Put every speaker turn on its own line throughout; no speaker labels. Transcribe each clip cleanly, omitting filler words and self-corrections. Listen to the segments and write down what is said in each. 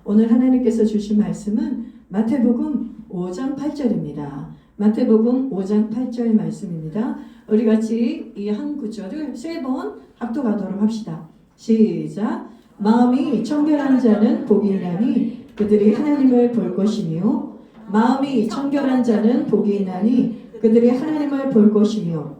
오늘 하나님께서 주신 말씀은 마태복음 5장 8절입니다. 마태복음 5장 8절 말씀입니다. 우리 같이 이 한 구절을 3번 합독하도록 합시다. 시작. 마음이 청결한 자는 복이 있나니 그들이 하나님을 볼 것이며 마음이 청결한 자는 복이 있나니 그들이 하나님을 볼 것이며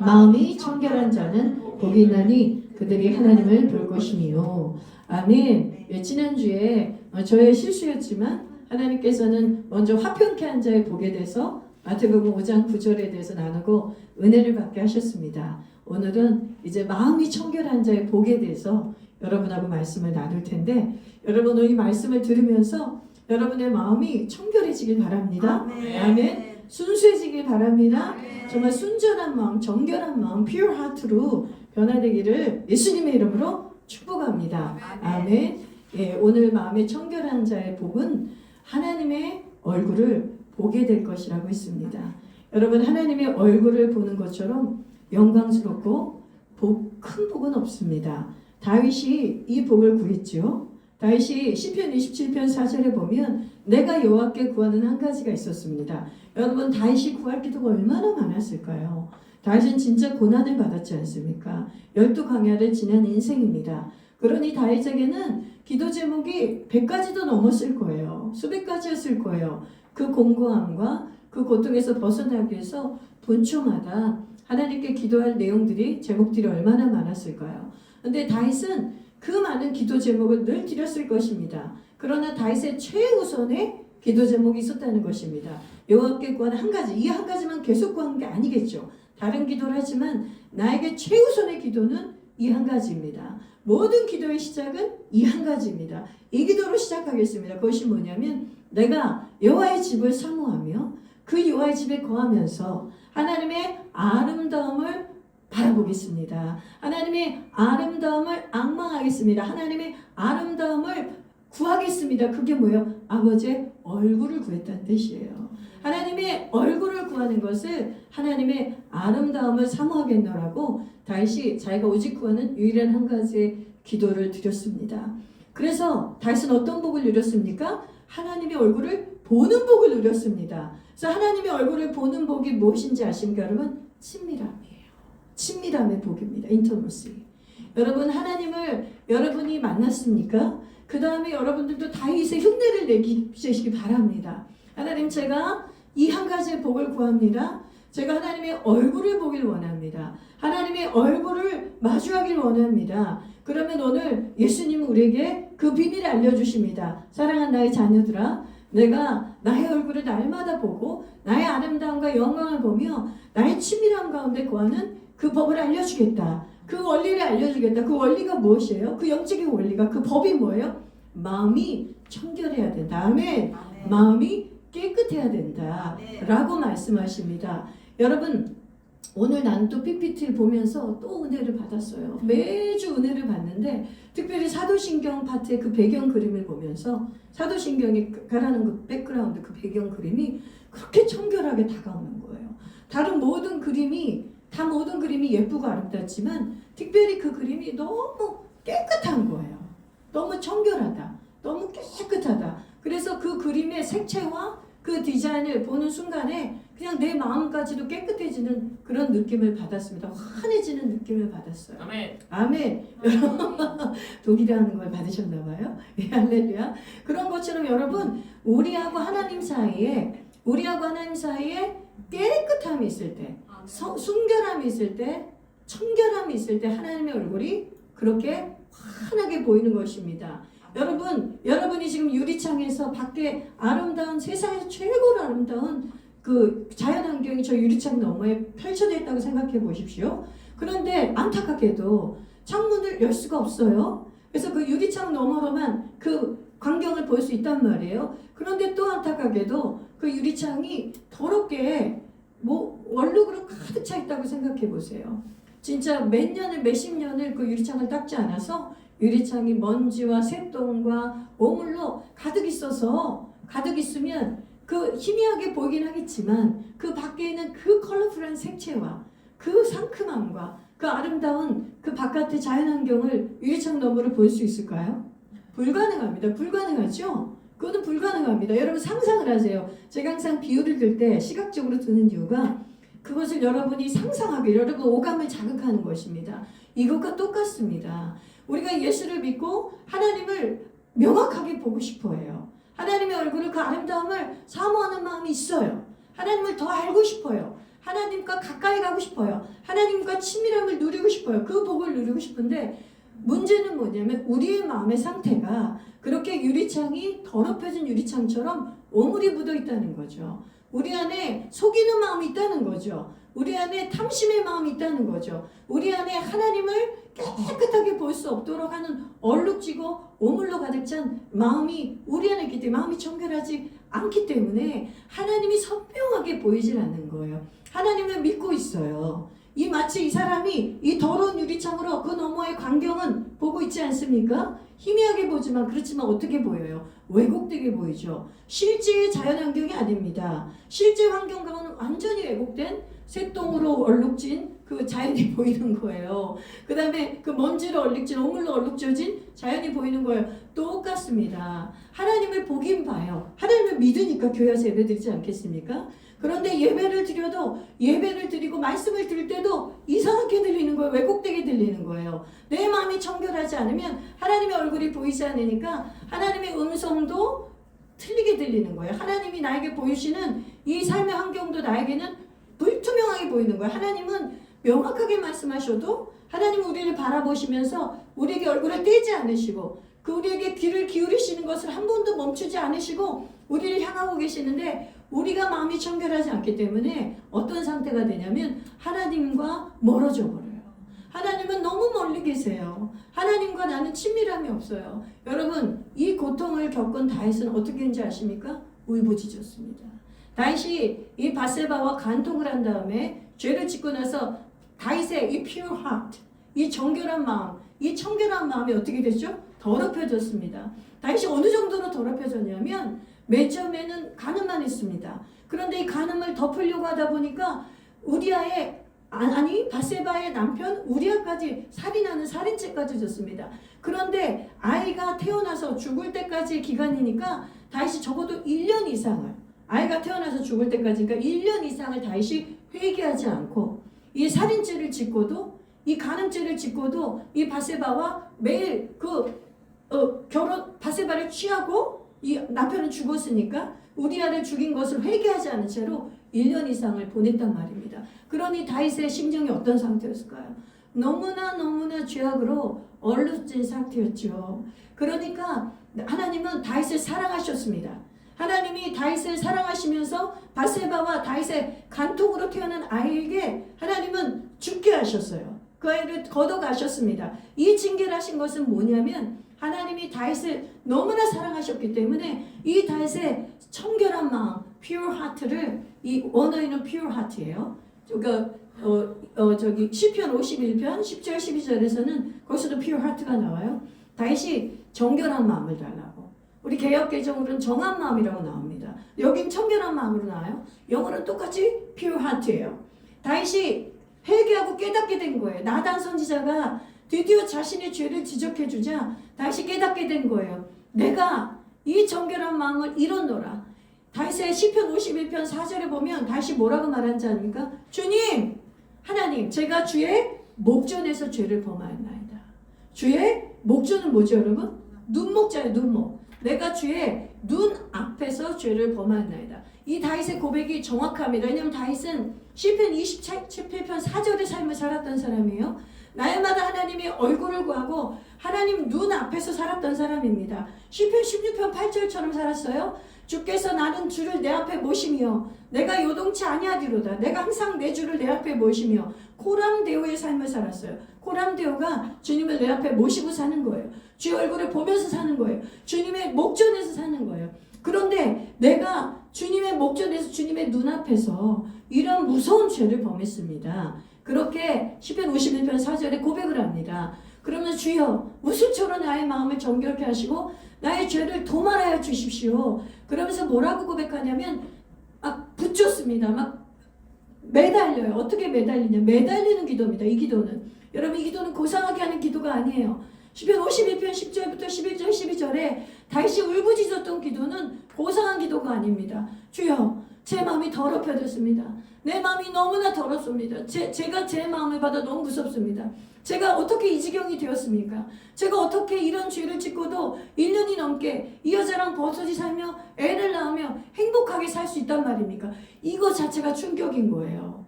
마음이 청결한 자는 복이 있나니 그들이 하나님을 볼 것이며 아멘. 지난주에 저의 실수였지만 하나님께서는 먼저 화평케 한 자의 복에 대해서 마태복음 5장 9절에 대해서 나누고 은혜를 받게 하셨습니다. 오늘은 이제 마음이 청결한 자의 복에 대해서 여러분하고 말씀을 나눌 텐데 여러분 이 말씀을 들으면서 여러분의 마음이 청결해지길 바랍니다. 아멘. 순수해지길 바랍니다. 정말 순전한 마음, 정결한 마음, pure heart로 변화되기를 예수님의 이름으로 축복합니다. 아멘. 예, 오늘 마음의 청결한 자의 복은 하나님의 얼굴을 보게 될 것이라고 했습니다. 여러분 하나님의 얼굴을 보는 것처럼 영광스럽고 큰 복은 없습니다. 다윗이 이 복을 구했죠. 다윗이 시편 27편 4절에 보면 내가 여호와께 구하는 한 가지가 있었습니다. 여러분 다윗이 구할 기도가 얼마나 많았을까요? 다윗은 진짜 고난을 받았지 않습니까? 12광야를 지난 인생입니다. 그러니 다윗에게는 기도 제목이 100가지도 넘었을 거예요. 수백 가지였을 거예요. 그 공고함과 그 고통에서 벗어나기 위해서 분초마다 하나님께 기도할 내용들이 제목들이 얼마나 많았을까요? 근데 다윗은 그 많은 기도 제목을 늘 드렸을 것입니다. 그러나 다윗의 최우선의 기도 제목이 있었다는 것입니다. 여호와께 구하는 한 가지, 이 한 가지만 계속 구하는 게 아니겠죠. 다른 기도를 하지만 나에게 최우선의 기도는 이 한 가지입니다. 모든 기도의 시작은 이 한 가지입니다. 이 기도로 시작하겠습니다. 그것이 뭐냐면 내가 여호와의 집을 사모하며 그 여호와의 집에 거하면서 하나님의 아름다움을 바라보겠습니다. 하나님의 아름다움을 앙망하겠습니다. 하나님의 아름다움을 구하겠습니다. 그게 뭐예요? 아버지의 얼굴을 구했다는 뜻이에요. 하나님의 얼굴을 구하는 것을 하나님의 아름다움을 사모하겠노라고 다윗이 자기가 오직 구하는 유일한 한 가지의 기도를 드렸습니다. 그래서 다윗은 어떤 복을 누렸습니까? 하나님의 얼굴을 보는 복을 누렸습니다. 그래서 하나님의 얼굴을 보는 복이 무엇인지 아십니까 여러분? 친밀함이에요. 친밀함의 복입니다. 인터머시. 여러분 하나님을 여러분이 만났습니까? 그 다음에 여러분들도 다윗의 흉내를 내시기 바랍니다. 하나님 제가 이 한 가지의 복을 구합니다. 제가 하나님의 얼굴을 보길 원합니다. 하나님의 얼굴을 마주하길 원합니다. 그러면 오늘 예수님은 우리에게 그 비밀을 알려주십니다. 사랑하는 나의 자녀들아, 내가 나의 얼굴을 날마다 보고 나의 아름다움과 영광을 보며 나의 친밀함 가운데 거하는 그 법을 알려주겠다. 그 원리를 알려주겠다. 그 원리가 무엇이에요? 그 영적인 원리가, 그 법이 뭐예요? 마음이 청결해야 된다. 아멘. 마음이 깨끗해야 된다. 라고 말씀하십니다. 여러분 오늘 난 또 PPT를 보면서 또 은혜를 받았어요. 매주 은혜를 받는데 특별히 사도신경 파트의 그 배경 그림을 보면서 사도신경이 가라는 그 백그라운드 그 배경 그림이 그렇게 청결하게 다가오는 거예요. 다른 모든 그림이 예쁘고 아름답지만 특별히 그 그림이 너무 깨끗한 거예요. 너무 청결하다. 너무 깨끗하다. 그래서 그 그림의 색채와 그 디자인을 보는 순간에 그냥 내 마음까지도 깨끗해지는 그런 느낌을 받았습니다. 환해지는 느낌을 받았어요.
아멘.
아멘. 독일이라는 걸 받으셨나봐요. 예, 할렐루야. 그런 것처럼 여러분 우리하고 하나님 사이에 깨끗함이 있을 때, 순결함이 있을 때, 청결함이 있을 때 하나님의 얼굴이 그렇게 환하게 보이는 것입니다. 여러분이 지금 유리창에서 밖에 아름다운 세상에서 최고로 아름다운 그 자연환경이 저 유리창 너머에 펼쳐져 있다고 생각해 보십시오. 그런데 안타깝게도 창문을 열 수가 없어요. 그래서 그 유리창 너머로만 그 광경을 볼 수 있단 말이에요. 그런데 또 안타깝게도 그 유리창이 더럽게 원룩으로 가득 차 있다고 생각해 보세요. 진짜 몇십 년을 그 유리창을 닦지 않아서 유리창이 먼지와 새똥과 오물로 가득 있으면 그 희미하게 보이긴 하겠지만 그 밖에 있는 그 컬러풀한 색채와 그 상큼함과 그 아름다운 그 바깥의 자연환경을 유리창 너머로 볼 수 있을까요? 불가능합니다. 불가능하죠? 그거는 불가능합니다. 여러분 상상을 하세요. 제가 항상 비유를 들 때 시각적으로 드는 이유가 그것을 여러분이 상상하게 여러분 오감을 자극하는 것입니다. 이것과 똑같습니다. 우리가 예수를 믿고 하나님을 명확하게 보고 싶어 해요. 하나님의 얼굴을 그 아름다움을 사모하는 마음이 있어요. 하나님을 더 알고 싶어요. 하나님과 가까이 가고 싶어요. 하나님과 친밀함을 누리고 싶어요. 그 복을 누리고 싶은데 문제는 뭐냐면 우리의 마음의 상태가 그렇게 유리창이 더럽혀진 유리창처럼 오물이 묻어 있다는 거죠. 우리 안에 속이는 마음이 있다는 거죠. 우리 안에 탐심의 마음이 있다는 거죠. 우리 안에 하나님을 깨끗하게 볼 수 없도록 하는 얼룩지고 오물로 가득 찬 마음이 우리 안에 있기 때문에 마음이 청결하지 않기 때문에 하나님이 선명하게 보이질 않는 거예요. 하나님을 믿고 있어요. 이 마치 이 사람이 이 더러운 유리창으로 그 너머의 광경은 보고 있지 않습니까? 희미하게 보지만 그렇지만 어떻게 보여요? 왜곡되게 보이죠. 실제의 자연환경이 아닙니다. 실제 환경과는 완전히 왜곡된 새똥으로 얼룩진 그 자연이 보이는 거예요. 그 다음에 그 먼지로 얼룩진 오물로 얼룩져진 자연이 보이는 거예요. 똑같습니다. 하나님을 보긴 봐요. 하나님을 믿으니까 교회 와서 예배 드리지 않겠습니까? 그런데 예배를 드려도 예배를 드리고 말씀을 들을 때도 이상하게 들리는 거예요. 왜곡되게 들리는 거예요. 내 마음이 청결하지 않으면 하나님의 얼굴이 보이지 않으니까 하나님의 음성도 틀리게 들리는 거예요. 하나님이 나에게 보이시는 이 삶의 환경도 나에게는 불투명하게 보이는 거예요. 하나님은 명확하게 말씀하셔도 하나님은 우리를 바라보시면서 우리에게 얼굴을 떼지 않으시고 그 우리에게 귀를 기울이시는 것을 한 번도 멈추지 않으시고 우리를 향하고 계시는데 우리가 마음이 청결하지 않기 때문에 어떤 상태가 되냐면 하나님과 멀어져 버려요. 하나님은 너무 멀리 계세요. 하나님과 나는 친밀함이 없어요. 여러분 이 고통을 겪은 다윗은 어떻게 했는지 아십니까? 울부짖었습니다. 다윗이 이 바세바와 간통을 한 다음에 죄를 짓고 나서 다윗의 이 pure heart, 이 정결한 마음, 이 청결한 마음이 어떻게 됐죠? 더럽혀졌습니다. 다윗이 어느 정도로 더럽혀졌냐면 맨 처음에는 간음만 했습니다. 그런데 이 간음을 덮으려고 하다 보니까 우리아의 바세바의 남편 우리아까지 살인하는 살인죄까지 졌습니다. 그런데 아이가 태어나서 죽을 때까지의 기간이니까 다윗이 적어도 1년 이상을 아이가 태어나서 죽을 때까지니까 1년 이상을 다윗이 회개하지 않고 이 살인죄를 짓고도 이 간음죄를 짓고도 이 바세바와 매일 바세바를 취하고 이 남편은 죽었으니까 우리아를 죽인 것을 회개하지 않은 채로 1년 이상을 보냈단 말입니다. 그러니 다윗의 심정이 어떤 상태였을까요? 너무나 죄악으로 얼룩진 상태였죠. 그러니까 하나님은 다윗을 사랑하셨습니다. 하나님이 다윗을 사랑하시면서 바세바와 다윗의 간통으로 태어난 아이에게 하나님은 죽게 하셨어요. 그 아이를 걷어가셨습니다. 이 징계를 하신 것은 뭐냐면 하나님이 다윗을 너무나 사랑하셨기 때문에 이 다윗의 청결한 마음, pure heart를 이 원어에는 pure heart예요. 시편 51편 10절 12절에서는 거기서도 pure heart가 나와요. 다윗이 정결한 마음을 달라고. 우리 개역개정으로는 정한 마음이라고 나옵니다. 여긴 청결한 마음으로 나와요. 영어는 똑같이 pure heart예요. 다윗이 회개하고 깨닫게 된 거예요. 나단 선지자가 드디어 자신의 죄를 지적해주자 다윗이 깨닫게 된 거예요. 내가 이 정결한 마음을 잃었노라. 다윗의 시편 51편 4절에 보면 다윗이 뭐라고 말한지 아닙니까? 주님, 하나님, 제가 주의 목전에서 죄를 범하였나이다. 주의 목전은 뭐죠, 여러분? 눈목자예요, 눈목. 내가 주의 눈 앞에서 죄를 범하였나이다. 이 다윗의 고백이 정확합니다. 왜냐하면 다윗은 시편 27편 4절의 삶을 살았던 사람이에요. 날마다 하나님의 얼굴을 구하고 하나님 눈 앞에서 살았던 사람입니다. 시편 16편 8절처럼 살았어요. 주께서 나는 주를 내 앞에 모시며 내가 요동치 아니하리로다. 내가 항상 내 주를 내 앞에 모시며 코람데오의 삶을 살았어요. 코람데오가 주님을 내 앞에 모시고 사는 거예요. 주의 얼굴을 보면서 사는 거예요. 주님의 목전에서 사는 거예요. 그런데 내가 주님의 목전에서 주님의 눈앞에서 이런 무서운 죄를 범했습니다. 그렇게 시편 51편 4절에 고백을 합니다. 그러면 주여 무슨처럼 나의 마음을 정결케 하시고 나의 죄를 도말하여 주십시오. 그러면서 뭐라고 고백하냐면 막 붙잡습니다. 막 매달려요. 어떻게 매달리냐? 매달리는 기도입니다. 이 기도는. 여러분 이 기도는 고상하게 하는 기도가 아니에요. 시편 52편 10절부터 11절 12절에 다윗이 울부짖었던 기도는 고상한 기도가 아닙니다. 주여, 제 마음이 더럽혀졌습니다. 내 마음이 너무나 더럽습니다. 제가 제 마음을 받아 너무 무섭습니다. 제가 어떻게 이 지경이 되었습니까? 제가 어떻게 이런 죄를 짓고도 1년이 넘게 이 여자랑 버섯이 살며 애를 낳으며 행복하게 살 수 있단 말입니까? 이거 자체가 충격인 거예요.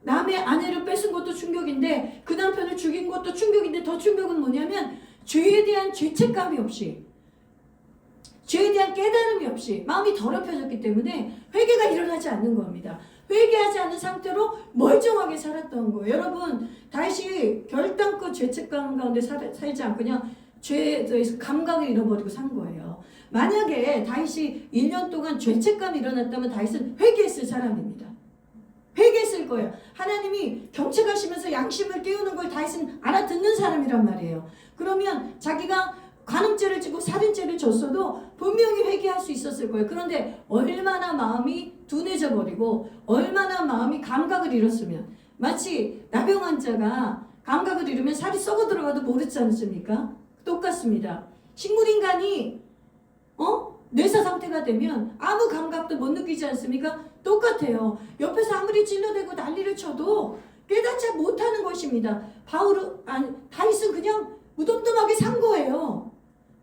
남의 아내를 뺏은 것도 충격인데 그 남편을 죽인 것도 충격인데 더 충격은 뭐냐면 죄에 대한 죄책감이 없이, 죄에 대한 깨달음이 없이 마음이 더럽혀졌기 때문에 회개가 일어나지 않는 겁니다. 회개하지 않은 상태로 멀쩡하게 살았던 거예요. 여러분, 다윗이 결단코 죄책감 가운데 살지 않고 그냥 죄에 대해서 감각을 잃어버리고 산 거예요. 만약에 다윗이 1년 동안 죄책감이 일어났다면 다윗은 회개했을 사람입니다. 회개했을 거예요. 하나님이 경책하시면서 양심을 깨우는 걸 다윗은 알아듣는 사람이란 말이에요. 그러면 자기가 간음죄를 지고 살인죄를 졌어도 분명히 회개할 수 있었을 거예요. 그런데 얼마나 마음이 둔해져 버리고 얼마나 마음이 감각을 잃었으면, 마치 나병 환자가 감각을 잃으면 살이 썩어 들어가도 모르지 않습니까? 똑같습니다. 식물인간이 뇌사 상태가 되면 아무 감각도 못 느끼지 않습니까? 똑같아요. 옆에서 아무리 찔러대고 난리를 쳐도 깨닫지 못하는 것입니다. 다윗은 그냥 무덤덤하게 산 거예요.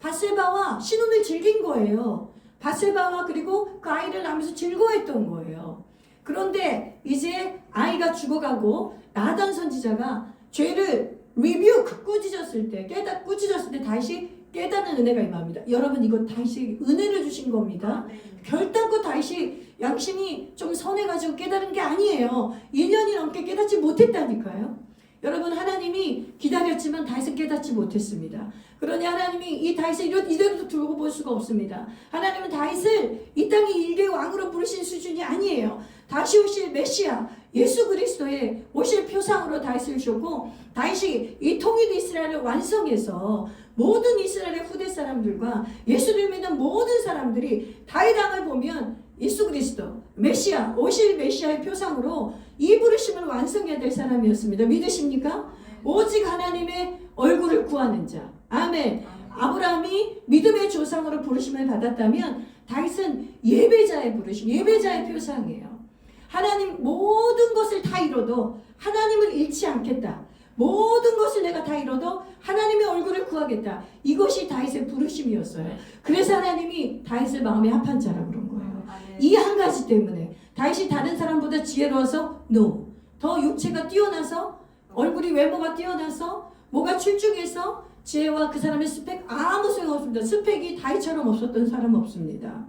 밧세바와 신혼을 즐긴 거예요. 밧세바와 그리고 그 아이를 낳으면서 즐거워했던 거예요. 그런데 이제 아이가 죽어가고 나단 선지자가 죄를 꾸짖었을 때 다윗이 깨닫는 은혜가 임합니다. 여러분, 이거 다윗이 은혜를 주신 겁니다. 결단코 다윗이 양심이 좀 선해가지고 깨달은 게 아니에요. 1년이 넘게 깨닫지 못했다니까요. 여러분, 하나님이 기다렸지만 다윗은 깨닫지 못했습니다. 그러니 하나님이 이 다윗을 이대로 두고 볼 수가 없습니다. 하나님은 다윗을 이 땅의 일개 왕으로 부르신 수준이 아니에요. 다시 오실 메시아 예수 그리스도의 오실 표상으로 다윗을 주셨고, 다윗이 이 통일 이스라엘을 완성해서 모든 이스라엘의 후대 사람들과 예수를 믿는 모든 사람들이 다윗 왕을 보면 예수 그리스도 메시아, 오실 메시아의 표상으로 이 부르심을 완성해야 될 사람이었습니다. 믿으십니까? 오직 하나님의 얼굴을 구하는 자. 아멘. 아브라함이 믿음의 조상으로 부르심을 받았다면 다윗은 예배자의 부르심, 예배자의 표상이에요. 하나님 모든 것을 다 잃어도 하나님을 잃지 않겠다. 모든 것을 내가 다 잃어도 하나님의 얼굴을 구하겠다. 이것이 다윗의 부르심이었어요. 그래서 하나님이 다윗을 마음에 합한 자라 그런 거예요. 이 한 가지 때문에 다윗이 다른 사람보다 지혜로워서 더 육체가 뛰어나서, 얼굴이 외모가 뛰어나서, 뭐가 출중해서, 지혜와 그 사람의 스펙 아무 소용없습니다. 스펙이 다윗처럼 없었던 사람 없습니다.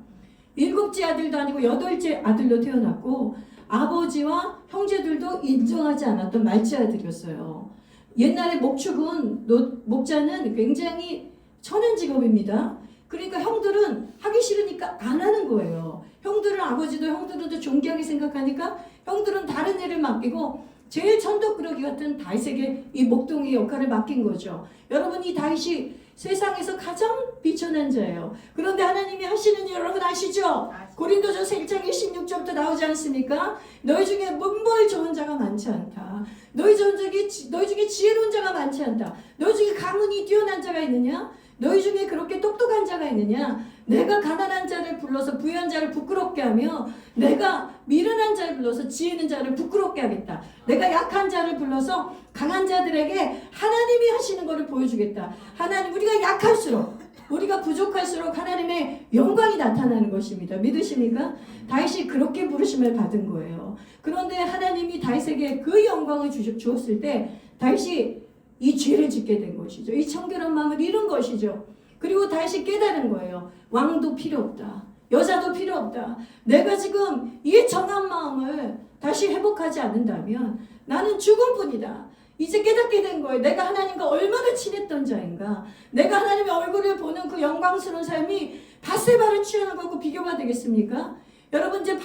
7째 아들도 아니고 8째 아들로 태어났고 아버지와 형제들도 인정하지 않았던 말째 아들이었어요. 옛날에 목자는 굉장히 천한 직업입니다. 그러니까 형들은 하기 싫으니까 안 하는 거예요. 형들도 존귀하게 생각하니까 형들은 다른 일을 맡기고 제일 천덕꾸러기 같은 다윗에게 이 목동의 역할을 맡긴 거죠. 여러분, 이 다윗이 세상에서 가장 비천한 자예요. 그런데 하나님이 하시는 일 여러분 아시죠? 고린도전서 1장 16절부터 나오지 않습니까? 너희 중에 문벌 좋은 자가 많지 않다. 너희 중에 지혜로운 자가 많지 않다. 너희 중에 가문이 뛰어난 자가 있느냐? 너희 중에 그렇게 똑똑한 자가 있느냐? 내가 가난한 자를 불러서 부유한 자를 부끄럽게 하며 내가 미련한 자를 불러서 지혜 있는 자를 부끄럽게 하겠다. 내가 약한 자를 불러서 강한 자들에게 하나님이 하시는 것을 보여주겠다. 하나님, 우리가 약할수록, 우리가 부족할수록 하나님의 영광이 나타나는 것입니다. 믿으십니까? 다윗이 그렇게 부르심을 받은 거예요. 그런데 하나님이 다윗에게 그 영광을 주었을 때 다윗이 이 죄를 짓게 된 것이죠. 이 청결한 마음을 잃은 것이죠. 그리고 다시 깨달은 거예요. 왕도 필요 없다. 여자도 필요 없다. 내가 지금 이 정한 마음을 다시 회복하지 않는다면 나는 죽을 뿐이다. 이제 깨닫게 된 거예요. 내가 하나님과 얼마나 친했던 자인가. 내가 하나님의 얼굴을 보는 그 영광스러운 삶이 밧세바를 취하는 것과 비교가 되겠습니까? 여러분, 이제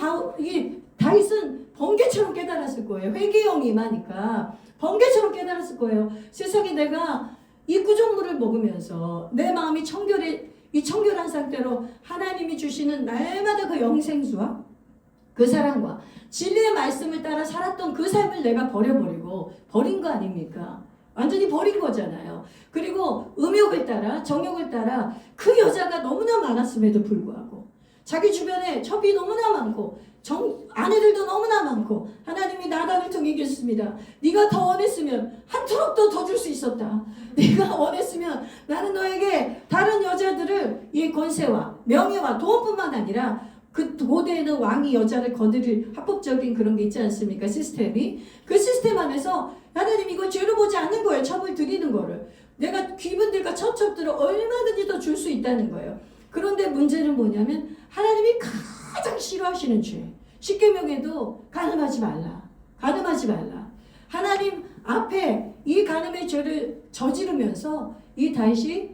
다윗은 번개처럼 깨달았을 거예요. 회개형이 임하니까 번개처럼 깨달았을 거예요. 세상에 내가 이 구정물을 먹으면서 내 마음이 이 청결한 상태로 하나님이 주시는 날마다 그 영생수와 그 사랑과 진리의 말씀을 따라 살았던 그 삶을 내가 버린 거 아닙니까? 완전히 버린 거잖아요. 그리고 음욕을 따라 정욕을 따라 그 여자가 너무나 많았음에도 불구하고 자기 주변에 첩이 너무나 많고 아내들도 너무나 많고 하나님이 나단을 통해 얘기했습니다. 네가 더 원했으면 한 트럭도 더 줄 수 있었다. 네가 원했으면 나는 너에게 다른 여자들을 이 권세와 명예와 돈뿐만 아니라 그 고대에는 왕이 여자를 거느릴 합법적인 그런 게 있지 않습니까? 시스템이. 그 시스템 안에서 하나님 이거 죄로 보지 않는 거예요. 첩을 드리는 거를. 내가 귀분들과 첩들을 얼마든지 더 줄 수 있다는 거예요. 그런데 문제는 뭐냐면 하나님이 가장 싫어하시는 죄. 십계명에도 간음하지 말라. 간음하지 말라. 하나님 앞에 이 간음의 죄를 저지르면서 이 다윗이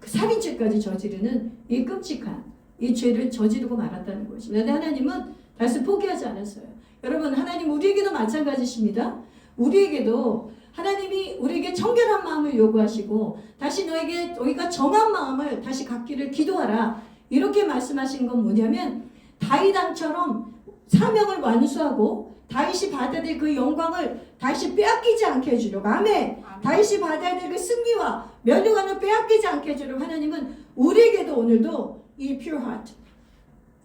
살인죄까지 저지르는 이 끔찍한 이 죄를 저지르고 말았다는 것입니다. 근데 하나님은 다윗을 포기하지 않았어요. 여러분 하나님 우리에게도 마찬가지십니다. 우리에게도 하나님이 우리에게 청결한 마음을 요구하시고 다시 너희가 정한 마음을 다시 갖기를 기도하라. 이렇게 말씀하신 건 뭐냐면 다윗 왕처럼 사명을 완수하고 다윗이 받아야 될 그 영광을 다윗이 빼앗기지 않게 해주려고. 아멘. 다윗이 받아야 될 그 승리와 면류관을 빼앗기지 않게 해주려고 하나님은 우리에게도 오늘도 이 pure heart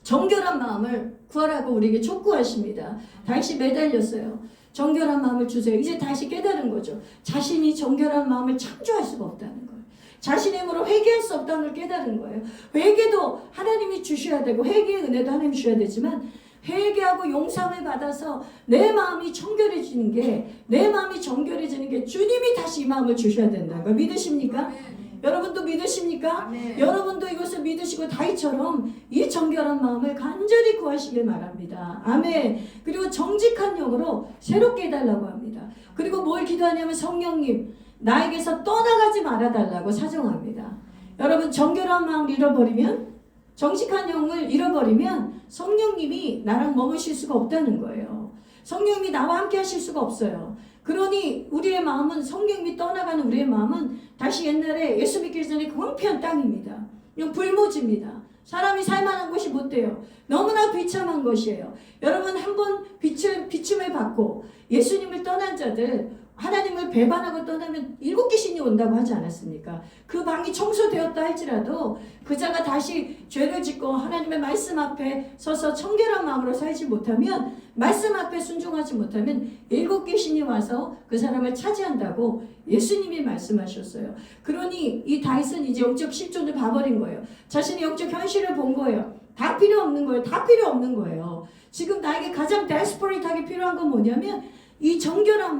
정결한 마음을 구하라고 우리에게 촉구하십니다. 다윗이 매달렸어요. 정결한 마음을 주세요. 이제 다시 깨달은 거죠. 자신이 정결한 마음을 창조할 수가 없다는 거예요. 자신의 힘으로 회개할 수 없다는 걸 깨달은 거예요. 회개도 하나님이 주셔야 되고 회개의 은혜도 하나님이 주셔야 되지만 회개하고 용서함을 받아서 내 마음이 정결해지는 게 내 마음이 정결해지는 게 주님이 다시 이 마음을 주셔야 된다는 걸 믿으십니까? 아멘. 여러분도 믿으십니까? 아멘. 여러분도 이것을 믿으시고 다윗처럼 이 정결한 마음을 간절히 구하시길 바랍니다. 아멘. 그리고 정직한 영으로 새롭게 해달라고 합니다. 그리고 뭘 기도하냐면 성령님 나에게서 떠나가지 말아달라고 사정합니다. 여러분 정결한 마음을 잃어버리면 정직한 영을 잃어버리면 성령님이 나랑 머무실 수가 없다는 거예요. 성령님이 나와 함께 하실 수가 없어요. 그러니 우리의 마음은 성령님이 떠나가는 우리의 마음은 다시 옛날에 예수 믿기 전에 그 황폐한 땅입니다. 그냥 불모지입니다. 사람이 살만한 곳이 못 돼요. 너무나 비참한 것이에요. 여러분 한번 비춤을 받고 예수님을 떠난 자들 하나님을 배반하고 떠나면 7 귀신이 온다고 하지 않았습니까? 그 방이 청소되었다 할지라도 그 자가 다시 죄를 짓고 하나님의 말씀 앞에 서서 청결한 마음으로 살지 못하면 말씀 앞에 순종하지 못하면 7 귀신이 와서 그 사람을 차지한다고 예수님이 말씀하셨어요. 그러니 이 다윗은 이제 영적 실존을 봐버린 거예요. 자신의 영적 현실을 본 거예요. 다 필요 없는 거예요. 다 필요 없는 거예요. 지금 나에게 가장 데스퍼레이트하게 필요한 건 뭐냐면 이 정결한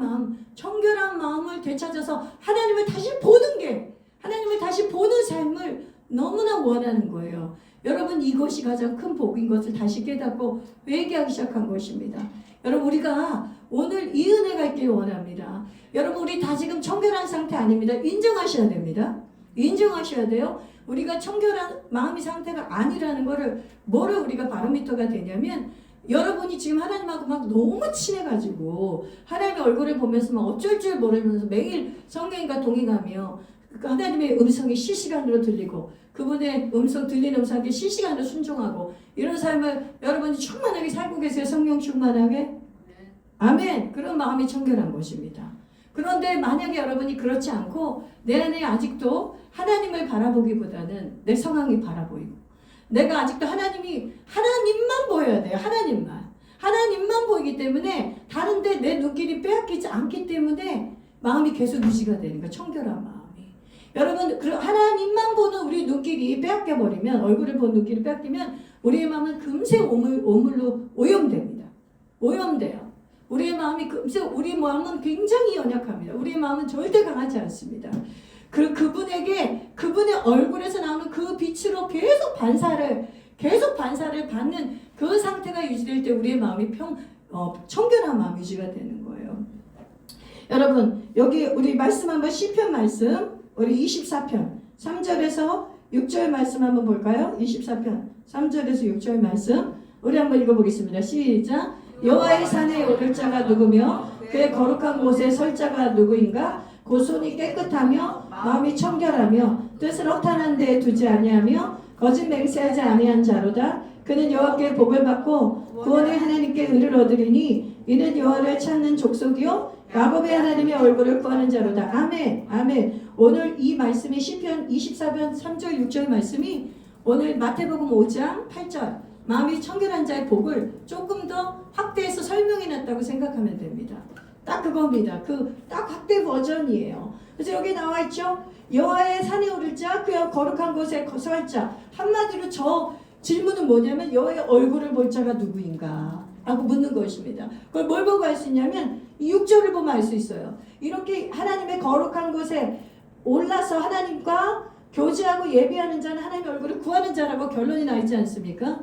마음을 되찾아서 하나님을 다시 보는 게, 하나님을 다시 보는 삶을 너무나 원하는 거예요. 여러분 이것이 가장 큰 복인 것을 다시 깨닫고 회개하기 시작한 것입니다. 여러분 우리가 오늘 이 은혜가 있길 원합니다. 여러분 우리 다 지금 청결한 상태 아닙니다. 인정하셔야 됩니다. 인정하셔야 돼요. 우리가 청결한 마음의 상태가 아니라는 거를 뭐를 우리가 바로미터가 되냐면 여러분이 지금 하나님하고 막 너무 친해가지고 하나님의 얼굴을 보면서 막 어쩔 줄 모르면서 매일 성령님과 동행하며 하나님의 음성이 실시간으로 들리고 그분의 들리는 음성에 실시간으로 순종하고 이런 삶을 여러분이 충만하게 살고 계세요. 성령 충만하게? 아멘. 그런 마음이 청결한 것입니다. 그런데 만약에 여러분이 그렇지 않고 내 안에 아직도 하나님을 바라보기보다는 내 상황이 바라보이고 내가 아직도 하나님만 보여야 돼요. 하나님만 보이기 때문에 다른데 내 눈길이 빼앗기지 않기 때문에 마음이 계속 유지가 되는 거예요. 청결한 마음이. 여러분 하나님만 보는 우리 눈길이 빼앗겨버리면 얼굴을 보는 눈길이 빼앗기면 우리의 마음은 금세 오물로 오염됩니다. 오염돼요. 우리의 마음은 굉장히 연약합니다. 우리의 마음은 절대 강하지 않습니다. 그분의 얼굴에서 나오는 그 빛으로 계속 반사를 받는 그 상태가 유지될 때 우리의 마음이 청결한 마음 유지가 되는 거예요. 여러분 여기 우리 말씀 한번 시편 말씀 우리 24편 3절에서 6절 말씀 한번 볼까요? 24편 3절에서 6절 말씀 우리 한번 읽어보겠습니다. 시작. 여호와의 산에 오를 자가 누구며 그의 거룩한 곳에 설 자가 누구인가? 그 손이 깨끗하며 마음이 청결하며 뜻을 허탄한 데에 두지 아니하며 거짓 맹세하지 아니한 자로다. 그는 여호와께 복을 받고 구원의 하나님께 의를 얻으리니 이는 여호와를 찾는 족속이요 야곱의 하나님의 얼굴을 구하는 자로다. 아멘. 아멘. 오늘 이 말씀이 시편 24편 3절 6절 말씀이 오늘 마태복음 5장 8절 마음이 청결한 자의 복을 조금 더 확대해서 설명해놨다고 생각하면 됩니다. 딱 그겁니다. 그 딱 확대 버전이에요. 그래서 여기 나와 있죠. 여호와의 산에 오를 자, 그 거룩한 곳에 설 자. 한마디로 저 질문은 뭐냐면 여호와의 얼굴을 볼 자가 누구인가? 라고 묻는 것입니다. 그걸 뭘 보고 알 수 있냐면 이 6절을 보면 알 수 있어요. 이렇게 하나님의 거룩한 곳에 올라서 하나님과 교제하고 예배하는 자는 하나님의 얼굴을 구하는 자라고 결론이 나 있지 않습니까?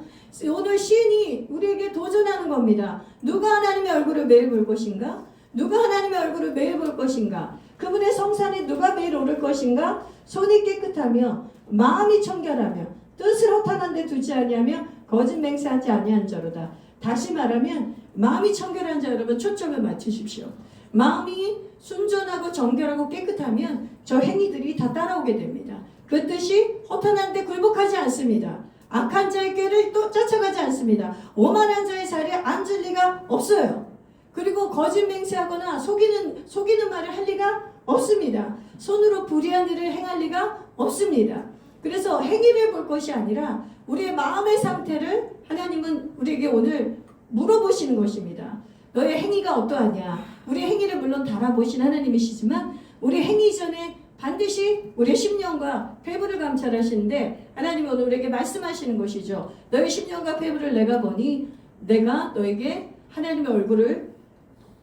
오늘 시인이 우리에게 도전하는 겁니다. 누가 하나님의 얼굴을 매일 볼 것인가? 누가 하나님의 얼굴을 매일 볼 것인가? 그분의 성산에 누가 매일 오를 것인가? 손이 깨끗하며 마음이 청결하며 뜻을 허탄한 데 두지 아니하며 거짓 맹세하지 아니한 자로다. 다시 말하면 마음이 청결한 자 여러분 초점을 맞추십시오. 마음이 순전하고 정결하고 깨끗하면 저 행위들이 다 따라오게 됩니다. 그 뜻이 허탄한 데 굴복하지 않습니다. 악한 자의 꾀를 또 쫓아가지 않습니다. 오만한 자의 자리에 앉을 리가 없어요. 그리고 거짓 맹세하거나 속이는 말을 할 리가 없습니다. 손으로 불의한 일을 행할 리가 없습니다. 그래서 행위를 볼 것이 아니라 우리의 마음의 상태를 하나님은 우리에게 오늘 물어보시는 것입니다. 너의 행위가 어떠하냐? 우리의 행위를 물론 달아보신 하나님이시지만 우리 행위 전에 반드시 우리의 심령과 폐부를 감찰하시는데 하나님은 오늘 우리에게 말씀하시는 것이죠. 너의 심령과 폐부를 내가 보니 내가 너에게 하나님의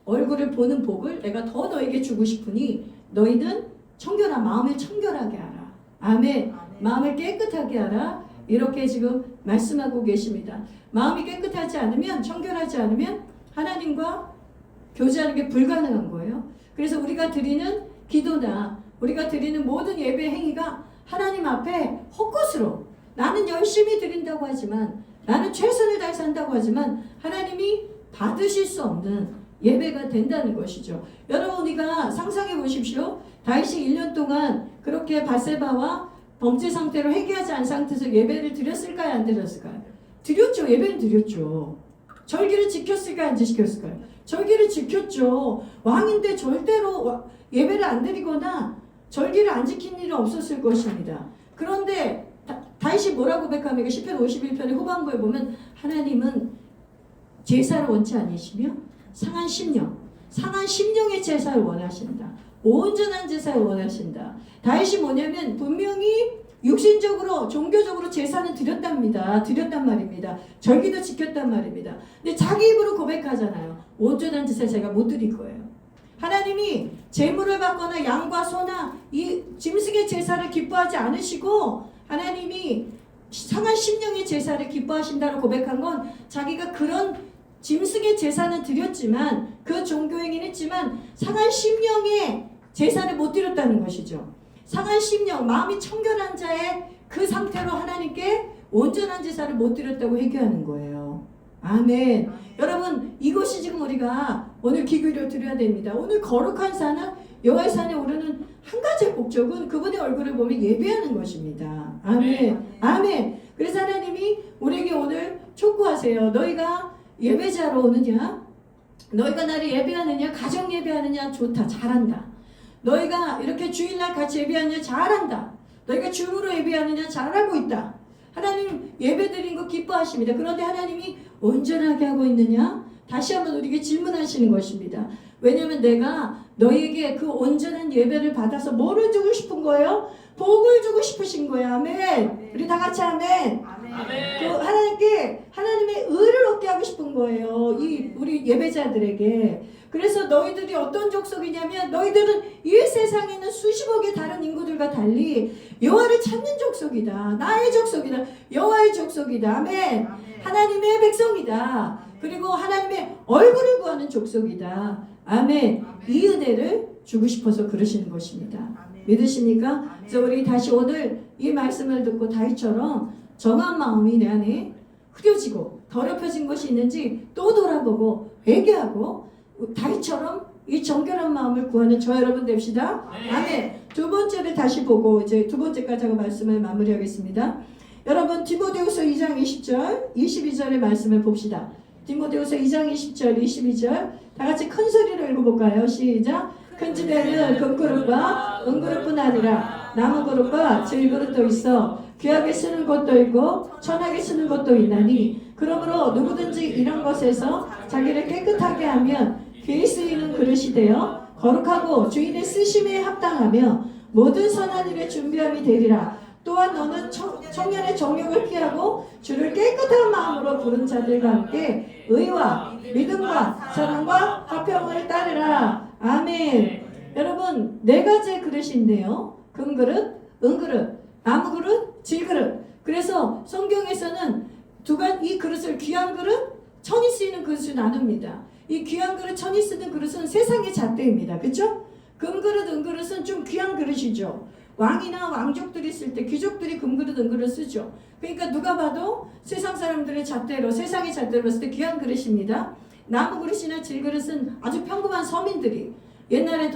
얼굴을 보는 복을 내가 더 너에게 주고 싶으니 너희는 청결한 마음을 청결하게 하라. 아멘. 마음을 깨끗하게 하라. 이렇게 지금 말씀하고 계십니다. 마음이 깨끗하지 않으면 청결하지 않으면 하나님과 교제하는 게 불가능한 거예요. 그래서 우리가 드리는 기도나 우리가 드리는 모든 예배 행위가 하나님 앞에 헛것으로 나는 열심히 드린다고 하지만 나는 최선을 다해서 한다고 하지만 하나님이 받으실 수 없는 예배가 된다는 것이죠. 여러분 우리가 상상해 보십시오. 다윗이 1년 동안 그렇게 밧세바와 범죄 상태로 회개하지 않은 상태에서 예배를 드렸을까요? 안 드렸을까요? 드렸죠. 예배는 드렸죠. 절기를 지켰을까요? 안 지켰을까요? 절기를 지켰죠. 왕인데 절대로 예배를 안 드리거나 절기를 안 지킨 일은 없었을 것입니다. 그런데 다윗이 뭐라고 고백하면 시편 51편의 후반부에 보면 하나님은 제사를 원치 않으시며 상한 심령의 제사를 원하신다. 온전한 제사를 원하신다. 다윗이 뭐냐면 분명히 육신적으로 종교적으로 제사는 드렸단 말입니다. 절기도 지켰단 말입니다. 근데 자기 입으로 고백하잖아요. 온전한 제사를 제가 못 드릴 거예요. 하나님이 제물을 받거나 양과 소나 이 짐승의 제사를 기뻐하지 않으시고 하나님이 상한 심령의 제사를 기뻐하신다고 고백한 건 자기가 그런 짐승의 제사는 드렸지만 그 종교행위는 했지만 상한 심령의 제사를 못 드렸다는 것이죠. 상한 심령, 마음이 청결한 자의 그 상태로 하나님께 온전한 제사를 못 드렸다고 회개하는 거예요. 아멘. 여러분 이것이 지금 우리가 오늘 기도를 드려야 됩니다. 오늘 거룩한 산은 여호와의 산에 오르는 한 가지의 목적은 그분의 얼굴을 보며 예배하는 것입니다. 아멘. 아멘. 그래서 하나님이 우리에게 오늘 촉구하세요. 너희가 예배자로 오느냐? 너희가 나를 예배하느냐? 가정 예배하느냐? 좋다. 잘한다. 너희가 이렇게 주일날 같이 예배하느냐? 잘한다. 너희가 줌으로 예배하느냐? 잘하고 있다. 하나님 예배드린 거 기뻐하십니다. 그런데 하나님이 온전하게 하고 있느냐? 다시 한번 우리에게 질문하시는 것입니다. 왜냐하면 내가 너희에게 그 온전한 예배를 받아서 뭐를 주고 싶은 거예요? 복을 주고 싶으신 거예요. 아멘. 우리 다 같이 아멘. 그 하나님께 하나님의 의를 얻게 하고 싶은 거예요. 이 우리 예배자들에게. 그래서 너희들이 어떤 족속이냐면 너희들은 이 세상에 있는 수십억의 다른 인구들과 달리 여호와를 찾는 족속이다. 나의 족속이다. 여호와의 족속이다. 아멘. 하나님의 백성이다. 그리고 하나님의 얼굴을 구하는 족속이다. 아멘. 이 은혜를 주고 싶어서 그러시는 것입니다. 믿으십니까? 그래서 우리 다시 오늘 이 말씀을 듣고 다윗처럼 정한 마음이 내 안에 흐려지고 더럽혀진 것이 있는지 또 돌아보고 회개하고 다윗처럼 이 정결한 마음을 구하는 저 여러분 됩시다. 아멘. 두 번째를 다시 보고 이제 두 번째까지 하고 말씀을 마무리하겠습니다. 여러분 디모데후서 2장 20절 22절의 말씀을 봅시다. 디모데후서 2장 20절 22절 다 같이 큰 소리로 읽어볼까요? 시작. 큰 집에는 금그릇과 은그릇뿐 아니라 나무그릇과 질그릇도 있어 귀하게 쓰는 것도 있고 천하게 쓰는 것도 있나니 그러므로 누구든지 이런 것에서 자기를 깨끗하게 하면 귀히 쓰이는 그릇이 되어 거룩하고 주인의 쓰심에 합당하며 모든 선한 일에 준비함이 되리라. 또한 너는 청년의 정욕을 피하고 주를 깨끗한 마음으로 부른 자들과 함께 의와 믿음과 사랑과 화평을 따르라. 아멘. 여러분, 네 가지의 그릇인데요. 금그릇, 은그릇, 나무그릇, 질그릇. 그래서 성경에서는 이 그릇을 귀한 그릇, 천이 쓰이는 그릇을 나눕니다. 이 귀한 그릇, 천이 쓰는 그릇은 세상의 잣대입니다. 그렇죠? 금그릇, 은그릇은 좀 귀한 그릇이죠. 왕이나 왕족들이 쓸 때 귀족들이 금그릇, 은그릇 쓰죠. 그러니까 누가 봐도 세상 사람들의 잣대로, 세상의 잣대로 봤을 때 귀한 그릇입니다. 나무 그릇이나 질그릇은 아주 평범한 서민들이 옛날에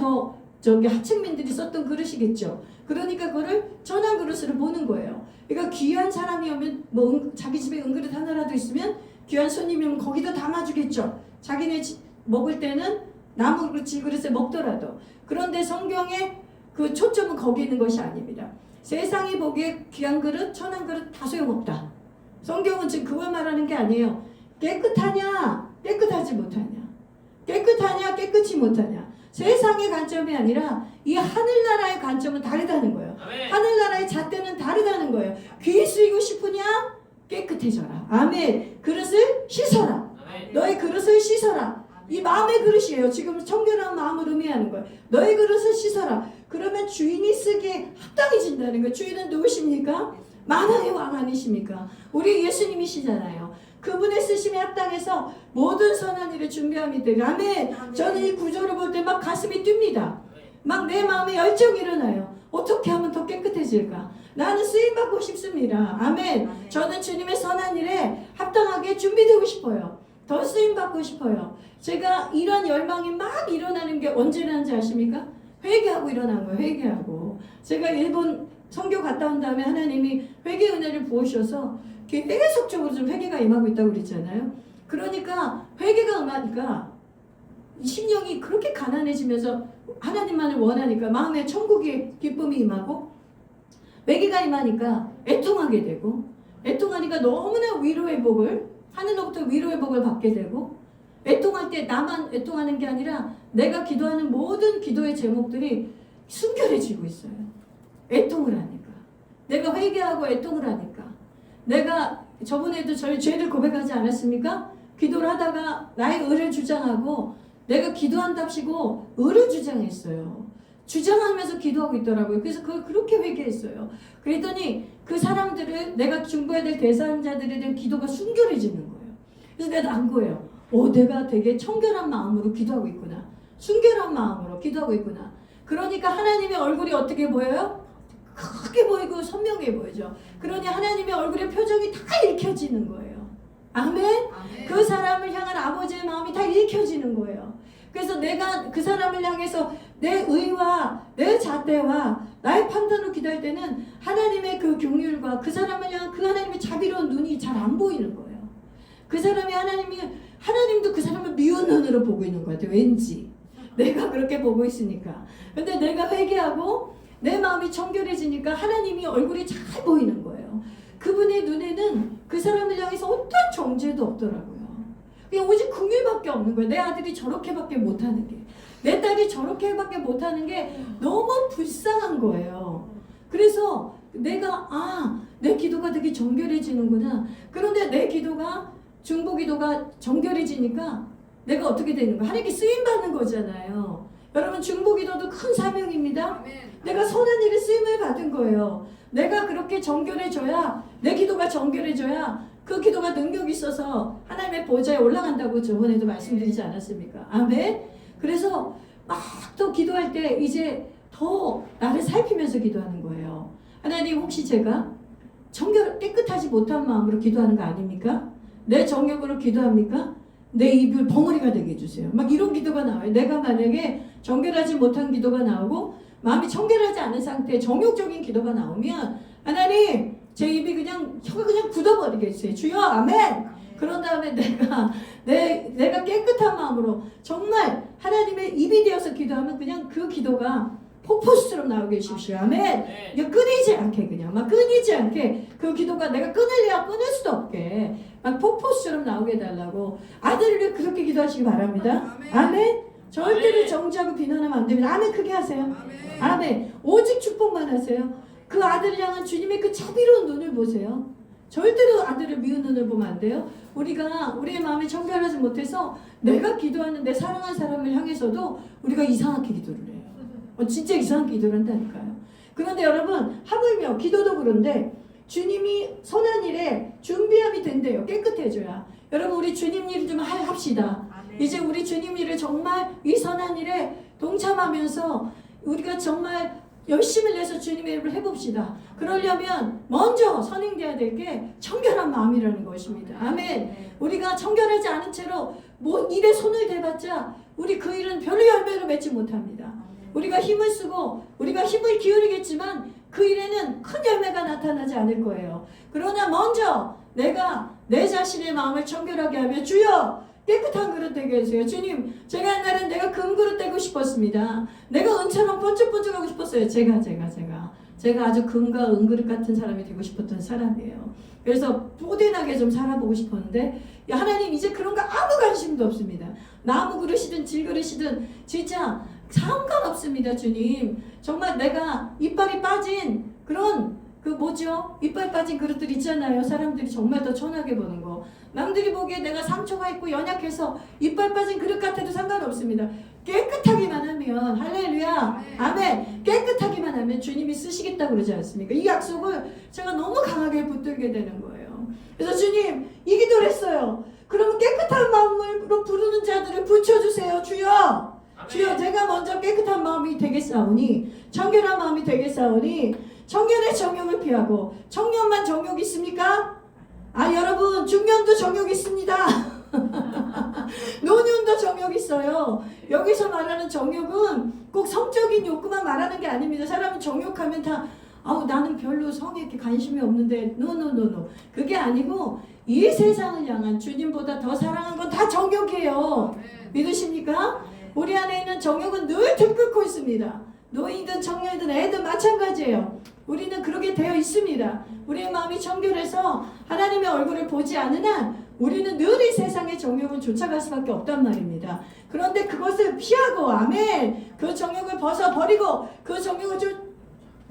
하층민들이 썼던 그릇이겠죠. 그러니까 그거를 천한 그릇으로 보는 거예요. 그러니까 귀한 사람이 오면 자기 집에 은그릇 하나라도 있으면 귀한 손님이 오면 거기다 담아주겠죠. 자기네 먹을 때는 나무 그릇, 질그릇에 먹더라도. 그런데 성경의 그 초점은 거기 있는 것이 아닙니다. 세상이 보기에 귀한 그릇, 천한 그릇 다 소용없다. 성경은 지금 그걸 말하는 게 아니에요. 깨끗하냐, 깨끗하지 못하냐. 깨끗하냐, 깨끗이 못하냐. 세상의 관점이 아니라 이 하늘나라의 관점은 다르다는 거예요. 아멘. 하늘나라의 잣대는 다르다는 거예요. 귀히 쓰이고 싶으냐? 깨끗해져라. 아멘. 그릇을 씻어라. 아멘. 너의 그릇을 씻어라. 이 마음의 그릇이에요. 지금 청결한 마음을 의미하는 거예요. 너의 그릇을 씻어라. 그러면 주인이 쓰기에 합당해진다는 거예요. 주인은 누구십니까? 만왕의 왕 아니십니까? 우리 예수님이시잖아요. 그분의 쓰심에 합당해서 모든 선한 일을 준비함이 되고. 아멘. 저는 이 구조를 볼 때 막 가슴이 뜁니다. 막 내 마음에 열정이 일어나요. 어떻게 하면 더 깨끗해질까? 나는 쓰임받고 싶습니다. 아멘. 저는 주님의 선한 일에 합당하게 준비되고 싶어요. 더 쓰임받고 싶어요. 제가 이런 열망이 막 일어나는 게 언제 일어난지 아십니까? 회개하고 일어난 거예요. 회개하고. 제가 일본 선교 갔다 온 다음에 하나님이 회개 은혜를 부으셔서 계속적으로 좀 회개가 임하고 있다고 그랬잖아요. 그러니까 회개가 임하니까 심령이 그렇게 가난해지면서 하나님만을 원하니까 마음에 천국의 기쁨이 임하고 회개가 임하니까 애통하게 되고 애통하니까 너무나 위로의 복을 하늘로부터 위로의 복을 받게 되고 애통할 때 나만 애통하는 게 아니라 내가 기도하는 모든 기도의 제목들이 순결해지고 있어요. 애통을 하니까. 내가 회개하고 애통을 하니까. 내가 저번에도 저희 죄를 고백하지 않았습니까? 기도를 하다가 나의 의를 주장하고 내가 기도한답시고 의를 주장했어요. 주장하면서 기도하고 있더라고요. 그래서 그걸 그렇게 회개했어요. 그랬더니 그 사람들을 내가 중보해야 될 대상자들에 대한 기도가 순결해지는 거예요. 그래서 내가 안 거예요. 내가 되게 청결한 마음으로 기도하고 있구나. 순결한 마음으로 기도하고 있구나. 그러니까 하나님의 얼굴이 어떻게 보여요? 크게 보이고 선명해 보이죠. 그러니 하나님의 얼굴의 표정이 다 읽혀지는 거예요. 아멘? 아멘. 그 사람을 향한 아버지의 마음이 다 읽혀지는 거예요. 그래서 내가 그 사람을 향해서 내 의와 내 잣대와 나의 판단으로 기도할 때는 하나님의 그 긍휼과 그 사람을 향한 그 하나님의 자비로운 눈이 잘 안 보이는 거예요. 그 사람이 하나님도 그 사람을 미운 눈으로 보고 있는 것 같아요. 왠지 내가 그렇게 보고 있으니까. 근데 내가 회개하고 내 마음이 청결해지니까 하나님이 얼굴이 잘 보이는 거예요. 그분의 눈에는 그 사람을 향해서 어떤 정죄도 없더라고요. 그냥 오직 긍휼밖에 없는 거예요. 내 아들이 저렇게밖에 못하는 게, 내 딸이 저렇게밖에 못하는 게 너무 불쌍한 거예요. 그래서 내가 내 기도가 되게 정결해지는구나. 그런데 내 기도가 중보 기도가 정결해지니까 내가 어떻게 되는 거야? 하나님께 쓰임받는 거잖아요. 여러분 중보 기도도 큰 사명입니다. 내가 선한 일에 쓰임을 받은 거예요. 내가 그렇게 정결해져야 내 기도가 정결해져야 그 기도가 능력이 있어서 하나님의 보좌에 올라간다고 저번에도 말씀드리지 않았습니까? 아멘. 그래서 막 또 기도할 때 이제 더 나를 살피면서 기도하는 거예요. 하나님 혹시 제가 깨끗하지 못한 마음으로 기도하는 거 아닙니까? 내 정욕으로 기도합니까? 내 입을 벙어리가 되게 해주세요. 막 이런 기도가 나와요. 내가 만약에 정결하지 못한 기도가 나오고 마음이 청결하지 않은 상태에 정욕적인 기도가 나오면 하나님 제 입이 혀가 그냥 굳어버리겠어요. 주여 아멘. 그런 다음에 내가 깨끗한 마음으로 정말 하나님의 입이 되어서 기도하면 그냥 그 기도가 폭포수처럼 나오게 해주십시오. 아멘. 이거 끊이지 않게 그냥 막 끊이지 않게 그 기도가 내가 끊을래야 끊을 수도 없게 막 폭포수처럼 나오게 해달라고 아들을 위해 그렇게 기도하시기 바랍니다. 아멘. 절대로 정죄하고 비난하면 안 됩니다. 아멘. 크게 하세요. 아멘. 오직 축복만 하세요. 그 아들을 향한 주님의 그 자비로운 눈을 보세요. 절대로 아들을 미운 눈을 보면 안 돼요. 우리가 우리의 마음이 청결하지 못해서 내가 기도하는데 사랑하는 사람을 향해서도 우리가 이상하게 기도를 해요. 진짜 이상하게 기도를 한다니까요. 그런데 여러분 하물며 기도도 그런데 주님이 선한 일에 준비함이 된대요. 깨끗해져야. 여러분 우리 주님 일 좀 합시다. 이제 우리 주님 일을 정말 이 선한 일에 동참하면서 우리가 정말 열심을 내서 주님의 일을 해봅시다. 그러려면 먼저 선행돼야 될 게 청결한 마음이라는 것입니다. 아멘. 우리가 청결하지 않은 채로 뭐 일에 손을 대봤자 우리 그 일은 별로 열매를 맺지 못합니다. 우리가 힘을 쓰고 우리가 힘을 기울이겠지만 그 일에는 큰 열매가 나타나지 않을 거예요. 그러나 먼저 내가 내 자신의 마음을 청결하게 하며 주여 깨끗한 그릇 되게 해주세요. 주님, 제가 옛날엔 내가 금그릇 되고 싶었습니다. 내가 은처럼 번쩍번쩍하고 싶었어요. 제가 아주 금과 은그릇 같은 사람이 되고 싶었던 사람이에요. 그래서 뽀대나게 좀 살아보고 싶었는데 하나님 이제 그런 거 아무 관심도 없습니다. 나무 그릇이든 질그릇이든 진짜 상관없습니다. 주님, 정말 내가 이빨이 빠진 그런 이빨 빠진 그릇들 있잖아요. 사람들이 정말 더 천하게 보는 거. 남들이 보기에 내가 상처가 있고 연약해서 이빨 빠진 그릇 같아도 상관없습니다. 깨끗하기만 하면 할렐루야 아멘. 깨끗하기만 하면 주님이 쓰시겠다고 그러지 않습니까? 이 약속을 제가 너무 강하게 붙들게 되는 거예요. 그래서 주님 이 기도를 했어요. 그러면 깨끗한 마음으로 부르는 자들을 붙여주세요. 주여 주여 제가 먼저 깨끗한 마음이 되겠사오니 청결한 마음이 되겠사오니 청년의 정욕을 피하고 청년만 정욕이 있습니까? 여러분 중년도 정욕이 있습니다. 노년도 정욕이 있어요. 여기서 말하는 정욕은 꼭 성적인 욕구만 말하는 게 아닙니다. 사람은 정욕하면 다 나는 별로 성에 이렇게 관심이 없는데 노 그게 아니고 이 세상을 향한 주님보다 더 사랑한 건 다 정욕이에요. 믿으십니까? 우리 안에 있는 정욕은 늘 들끓고 있습니다. 노인이든 청년이든 애든 마찬가지예요. 우리는 그렇게 되어 있습니다. 우리의 마음이 청결해서 하나님의 얼굴을 보지 않는 한 우리는 늘 이 세상의 정욕을 쫓아갈 수밖에 없단 말입니다. 그런데 그것을 피하고 아멘 그 정욕을 벗어버리고 그 정욕을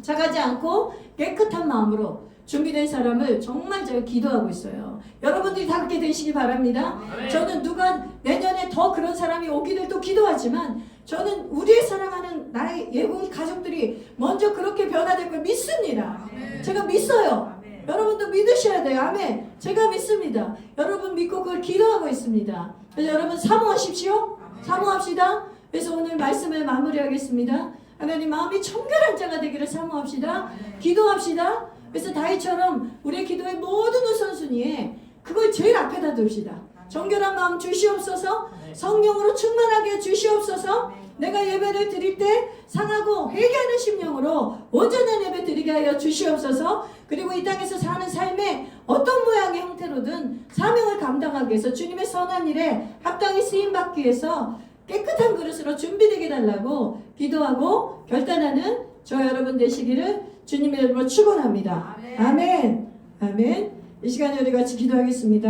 쫓아가지 않고 깨끗한 마음으로 준비된 사람을 정말 제가 기도하고 있어요. 여러분들이 다 그렇게 되시기 바랍니다. 저는 누가 내년에 더 그런 사람이 오기를 또 기도하지만 저는 우리의 사랑하는 나의 예공이 가족들이 먼저 그렇게 변화될 걸 믿습니다. 제가 믿어요. 여러분도 믿으셔야 돼요. 아멘. 제가 믿습니다. 여러분 믿고 그걸 기도하고 있습니다. 그래서 여러분 사모하십시오. 사모합시다. 그래서 오늘 말씀을 마무리하겠습니다. 하나님 마음이 청결한 자가 되기를 사모합시다. 기도합시다. 그래서 다윗처럼 우리의 기도의 모든 우선순위에 그걸 제일 앞에다 둡시다. 정결한 마음 주시옵소서. 성령으로 충만하게 주시옵소서. 내가 예배를 드릴 때 상하고 회개하는 심령으로 온전한 예배 드리게 하여 주시옵소서. 그리고 이 땅에서 사는 삶에 어떤 모양의 형태로든 사명을 감당하기 위해서 주님의 선한 일에 합당히 쓰임받기 위해서 깨끗한 그릇으로 준비되게 달라고 기도하고 결단하는 저 여러분 되시기를 주님의 이름으로 축원합니다. 아멘. 아멘. 이 시간에 우리 같이 기도하겠습니다.